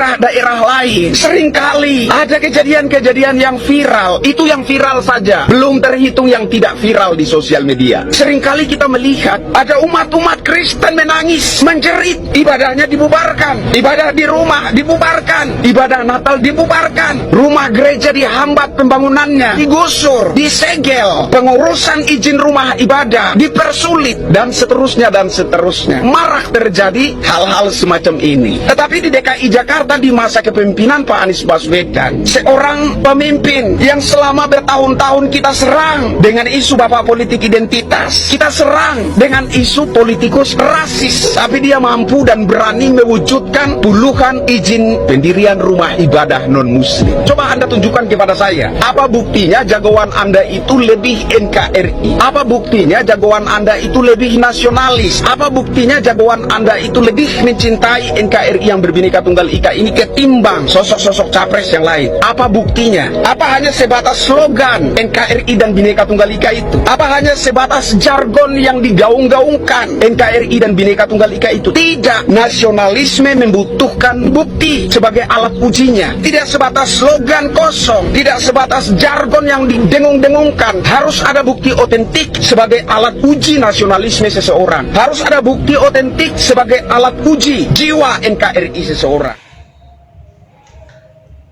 daerah-daerah lain, seringkali ada kejadian-kejadian yang viral. Itu yang viral saja, belum terhitung yang tidak viral di sosial media. Seringkali kita melihat ada umat-umat Kristen menangis, menjerit, ibadahnya dibubarkan, ibadah di rumah dibubarkan, ibadah Natal dibubarkan, rumah gereja dihambat pembangunannya, digusur, disegel, pengurusan izin rumah ibadah dipersulit, dan seterusnya dan seterusnya. Marak terjadi hal-hal semacam ini. Tetapi di DKI Jakarta di masa kepemimpinan Pak Anies Baswedan, seorang pemimpin yang selama bertahun-tahun kita serang dengan isu bapak politik identitas, kita serang dengan isu politikus rasis, tapi dia mampu dan berani mewujudkan puluhan izin pendirian rumah ibadah non-muslim. Coba Anda tunjukkan kepada saya, apa buktinya jagoan Anda itu lebih NKRI? Apa buktinya jagoan Anda itu lebih nasionalis? Apa buktinya jagoan Anda itu lebih mencintai NKRI yang berbineka tunggal ika ini ketimbang sosok-sosok capres yang lain? Apa buktinya? Apa hanya sebatas slogan NKRI dan Bhinneka Tunggal Ika itu? Apa hanya sebatas jargon yang digaung-gaungkan NKRI dan Bhinneka Tunggal Ika itu? Tidak. Nasionalisme membutuhkan bukti sebagai alat ujinya. Tidak sebatas slogan kosong, tidak sebatas jargon yang didengung-dengungkan. Harus ada bukti otentik sebagai alat uji nasionalisme seseorang. Harus ada bukti otentik sebagai alat uji jiwa NKRI seseorang.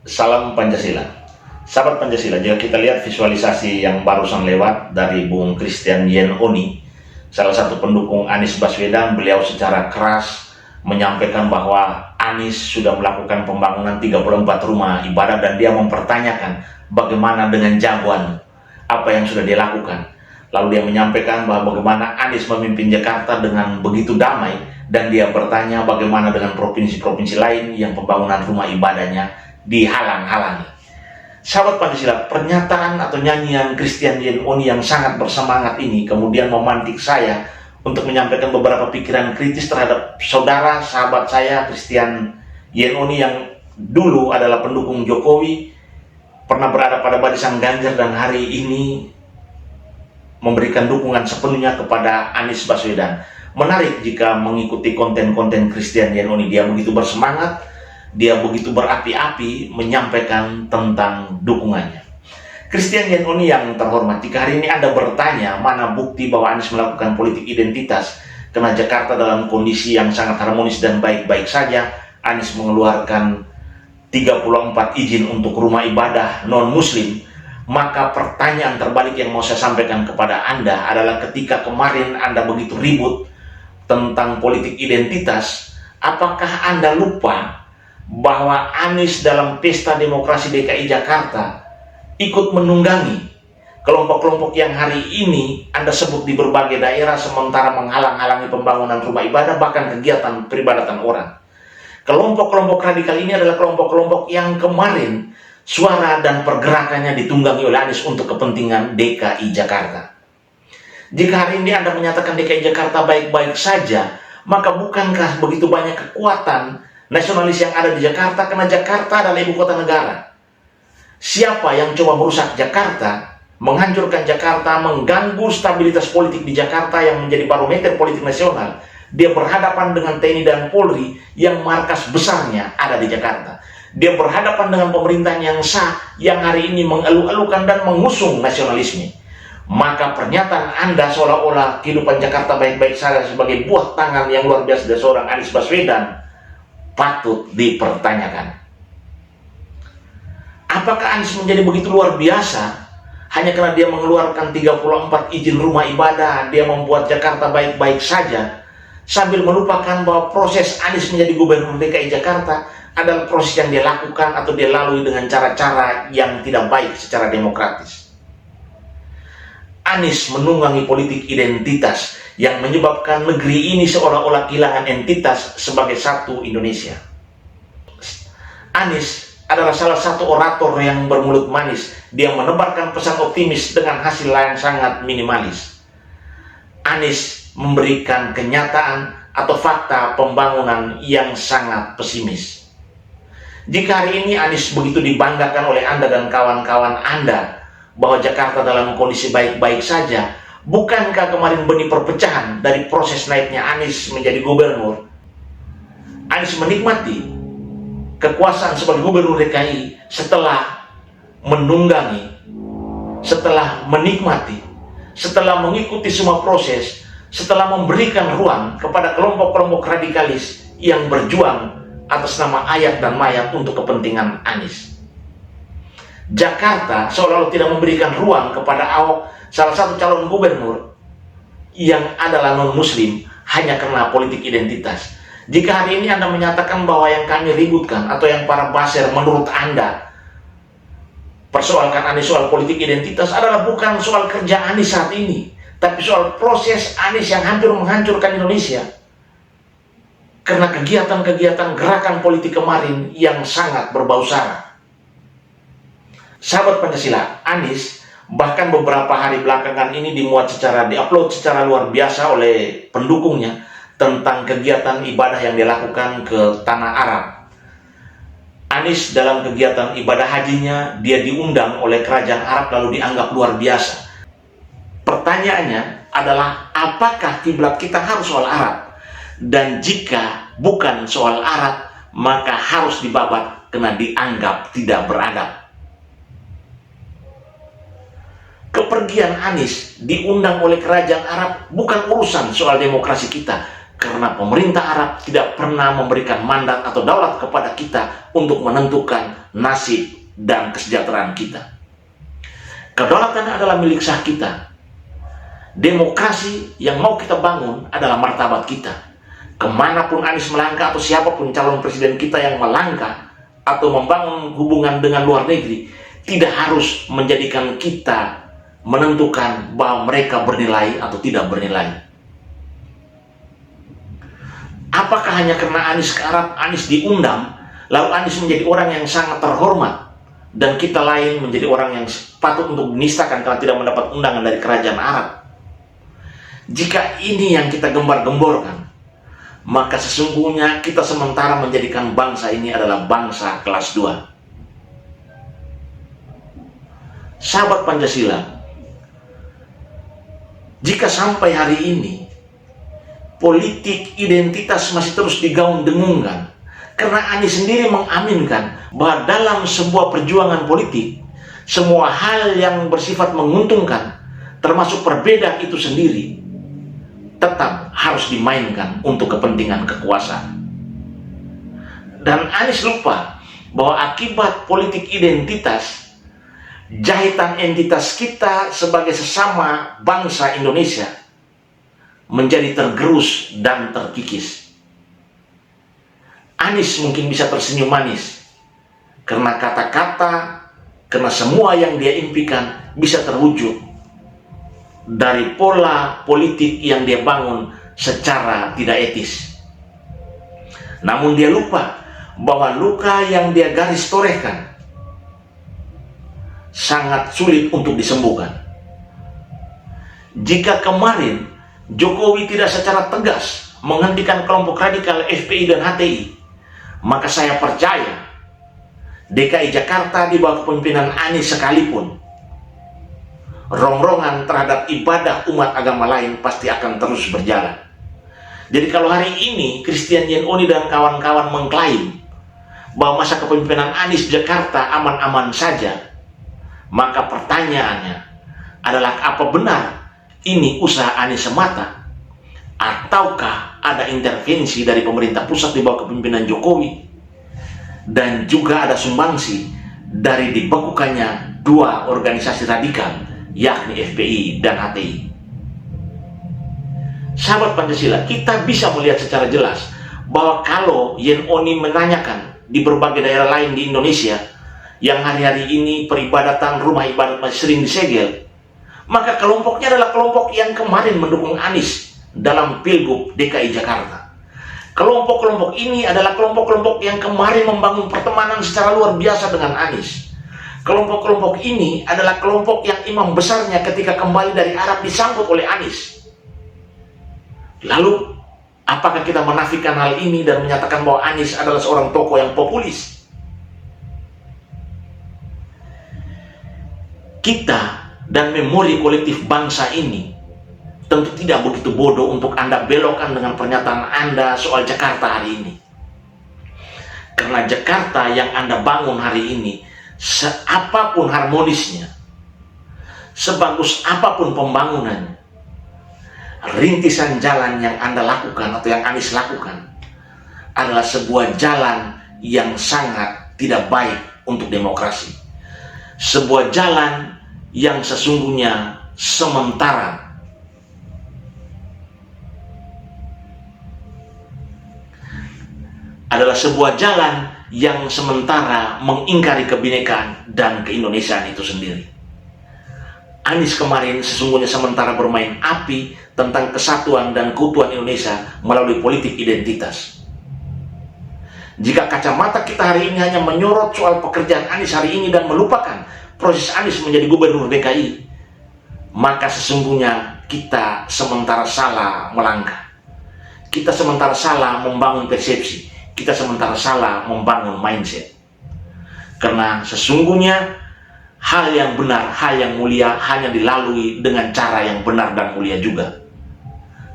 Salam Pancasila. Sahabat Pancasila, jika kita lihat visualisasi yang barusan lewat dari Bung Christian Yen Oni, salah satu pendukung Anies Baswedan, beliau secara keras menyampaikan bahwa Anies sudah melakukan pembangunan 34 rumah ibadah dan dia mempertanyakan bagaimana dengan jagoan, apa yang sudah dia lakukan. Lalu dia menyampaikan bahwa bagaimana Anies memimpin Jakarta dengan begitu damai, dan dia bertanya bagaimana dengan provinsi-provinsi lain yang pembangunan rumah ibadahnya dihalang-halangi. Sahabat Pancasila, pernyataan atau nyanyian Christian Yen Oni yang sangat bersemangat ini kemudian memantik saya untuk menyampaikan beberapa pikiran kritis terhadap saudara sahabat saya Christian Yen Oni yang dulu adalah pendukung Jokowi, pernah berada pada barisan Ganjar dan hari ini memberikan dukungan sepenuhnya kepada Anies Baswedan. Menarik jika mengikuti konten-konten Christian Yen Oni, dia begitu bersemangat, dia begitu berapi-api menyampaikan tentang dukungannya. Christian Yen Oni yang terhormat, jika hari ini Anda bertanya mana bukti bahwa Anies melakukan politik identitas karena Jakarta dalam kondisi yang sangat harmonis dan baik-baik saja, Anies mengeluarkan 34 izin untuk rumah ibadah non-muslim, maka pertanyaan terbalik yang mau saya sampaikan kepada Anda adalah ketika kemarin Anda begitu ribut tentang politik identitas, apakah Anda lupa bahwa Anies dalam pesta demokrasi DKI Jakarta ikut menunggangi kelompok-kelompok yang hari ini Anda sebut di berbagai daerah sementara menghalang-halangi pembangunan rumah ibadah bahkan kegiatan peribadatan orang. Kelompok-kelompok radikal ini adalah kelompok-kelompok yang kemarin suara dan pergerakannya ditunggangi oleh Anies untuk kepentingan DKI Jakarta. Jika hari ini Anda menyatakan DKI Jakarta baik-baik saja, maka bukankah begitu banyak kekuatan nasionalis yang ada di Jakarta karena Jakarta adalah ibu kota negara? Siapa yang coba merusak Jakarta, menghancurkan Jakarta, mengganggu stabilitas politik di Jakarta yang menjadi barometer politik nasional, dia berhadapan dengan TNI dan Polri yang markas besarnya ada di Jakarta. Dia berhadapan dengan pemerintahan yang sah yang hari ini mengeluh-elukan dan mengusung nasionalisme. Maka pernyataan Anda seolah-olah kehidupan Jakarta baik-baik saja sebagai buah tangan yang luar biasa dari seorang Anies Baswedan patut dipertanyakan. Apakah Anies menjadi begitu luar biasa hanya karena dia mengeluarkan 34 izin rumah ibadah, dia membuat Jakarta baik-baik saja, sambil melupakan bahwa proses Anies menjadi gubernur DKI Jakarta adalah proses yang dia lakukan atau dia lalui dengan cara-cara yang tidak baik secara demokratis. Anies menunggangi politik identitas yang menyebabkan negeri ini seolah-olah kehilangan entitas sebagai satu Indonesia. Anies adalah salah satu orator yang bermulut manis. Dia menebarkan pesan optimis dengan hasil yang sangat minimalis. Anies memberikan kenyataan atau fakta pembangunan yang sangat pesimis. Jika hari ini Anies begitu dibanggakan oleh Anda dan kawan-kawan Anda bahwa Jakarta dalam kondisi baik-baik saja, bukankah kemarin benih perpecahan dari proses naiknya Anies menjadi gubernur? Anies menikmati kekuasaan sebagai gubernur DKI setelah menunggangi, setelah menikmati, setelah mengikuti semua proses, setelah memberikan ruang kepada kelompok-kelompok radikalis yang berjuang atas nama ayat dan mayat untuk kepentingan Anies. Jakarta seolah-olah tidak memberikan ruang kepada Ahok, salah satu calon gubernur yang adalah non-muslim, hanya karena politik identitas. Jika hari ini Anda menyatakan bahwa yang kami ributkan atau yang para baser menurut Anda persoalkan Anies soal politik identitas adalah bukan soal kerja Anies saat ini, tapi soal proses Anies yang hampir menghancurkan Indonesia karena kegiatan-kegiatan gerakan politik kemarin yang sangat berbau sara. Sahabat Pancasila, Anies bahkan beberapa hari belakangan ini diupload secara luar biasa oleh pendukungnya tentang kegiatan ibadah yang dilakukan ke tanah Arab. Anies dalam kegiatan ibadah hajinya, dia diundang oleh kerajaan Arab lalu dianggap luar biasa. Pertanyaannya adalah, apakah kiblat kita harus soal Arab? Dan jika bukan soal Arab, maka harus dibabat karena dianggap tidak beradab. Kepergian Anies diundang oleh kerajaan Arab bukan urusan soal demokrasi kita, karena pemerintah Arab tidak pernah memberikan mandat atau daulat kepada kita untuk menentukan nasib dan kesejahteraan kita. Kedaulatan adalah milik sah kita. Demokrasi yang mau kita bangun adalah martabat kita. Kemanapun Anies melangkah atau siapapun calon presiden kita yang melangkah atau membangun hubungan dengan luar negeri, tidak harus menjadikan kita menentukan bahwa mereka bernilai atau tidak bernilai. Apakah hanya karena Anies ke Arab, Anies diundang, lalu Anies menjadi orang yang sangat terhormat, dan kita lain menjadi orang yang patut untuk dinistakan karena tidak mendapat undangan dari kerajaan Arab? Jika ini yang kita gembar-gemborkan, maka sesungguhnya kita sementara menjadikan bangsa ini adalah bangsa kelas 2. Sahabat Pancasila, jika sampai hari ini politik identitas masih terus digaung-dengungkan karena Anies sendiri mengaminkan bahwa dalam sebuah perjuangan politik, semua hal yang bersifat menguntungkan, termasuk perbedaan itu sendiri, tetap harus dimainkan untuk kepentingan kekuasaan. Dan Anies lupa bahwa akibat politik identitas, jahitan entitas kita sebagai sesama bangsa Indonesia menjadi tergerus dan terkikis. Anies mungkin bisa tersenyum manis karena kata-kata, karena semua yang dia impikan bisa terwujud dari pola politik yang dia bangun secara tidak etis. Namun dia lupa bahwa luka yang dia garis torehkan sangat sulit untuk disembuhkan. Jika kemarin Jokowi tidak secara tegas menghentikan kelompok radikal FPI dan HTI, maka saya percaya DKI Jakarta di bawah kepemimpinan Anies sekalipun, rongrongan terhadap ibadah umat agama lain pasti akan terus berjalan. Jadi kalau hari ini Kristian Yenoni dan kawan-kawan mengklaim bahwa masa kepemimpinan Anies Jakarta aman-aman saja, maka pertanyaannya adalah, apa benar ini usaha Anies semata, ataukah ada intervensi dari pemerintah pusat di bawah kepemimpinan Jokowi, dan juga ada sumbangsi dari dibekukannya dua organisasi radikal, yakni FPI dan HTI. Sahabat Pancasila, kita bisa melihat secara jelas bahwa kalau Yenoni menanyakan di berbagai daerah lain di Indonesia yang hari-hari ini peribadatan rumah ibadat masih sering disegel, maka kelompoknya adalah kelompok yang kemarin mendukung Anies dalam Pilgub DKI Jakarta. Kelompok-kelompok ini adalah kelompok-kelompok yang kemarin membangun pertemanan secara luar biasa dengan Anies. Kelompok-kelompok ini adalah kelompok yang imam besarnya ketika kembali dari Arab disambut oleh Anies. Lalu, apakah kita menafikan hal ini dan menyatakan bahwa Anies adalah seorang tokoh yang populis? Kita dan memori kolektif bangsa ini tentu tidak begitu bodoh untuk Anda belokkan dengan pernyataan Anda soal Jakarta hari ini. Karena Jakarta yang Anda bangun hari ini, seapapun harmonisnya, sebagus apapun pembangunannya, rintisan jalan yang Anda lakukan atau yang Anies lakukan adalah sebuah jalan yang sangat tidak baik untuk demokrasi. Sebuah jalan yang sesungguhnya sementara. Adalah sebuah jalan yang sementara mengingkari kebinekaan dan keindonesiaan itu sendiri. Anies kemarin sesungguhnya sementara bermain api tentang kesatuan dan keutuhan Indonesia melalui politik identitas. Jika kacamata kita hari ini hanya menyorot soal pekerjaan Anies hari ini dan melupakan proses Anies menjadi gubernur DKI, maka sesungguhnya kita sementara salah melangkah. Kita sementara salah membangun persepsi. Kita sementara salah membangun mindset. Karena sesungguhnya hal yang benar, hal yang mulia hanya dilalui dengan cara yang benar dan mulia juga.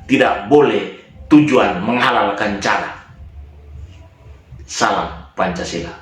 Tidak boleh tujuan menghalalkan cara. Salam Pancasila.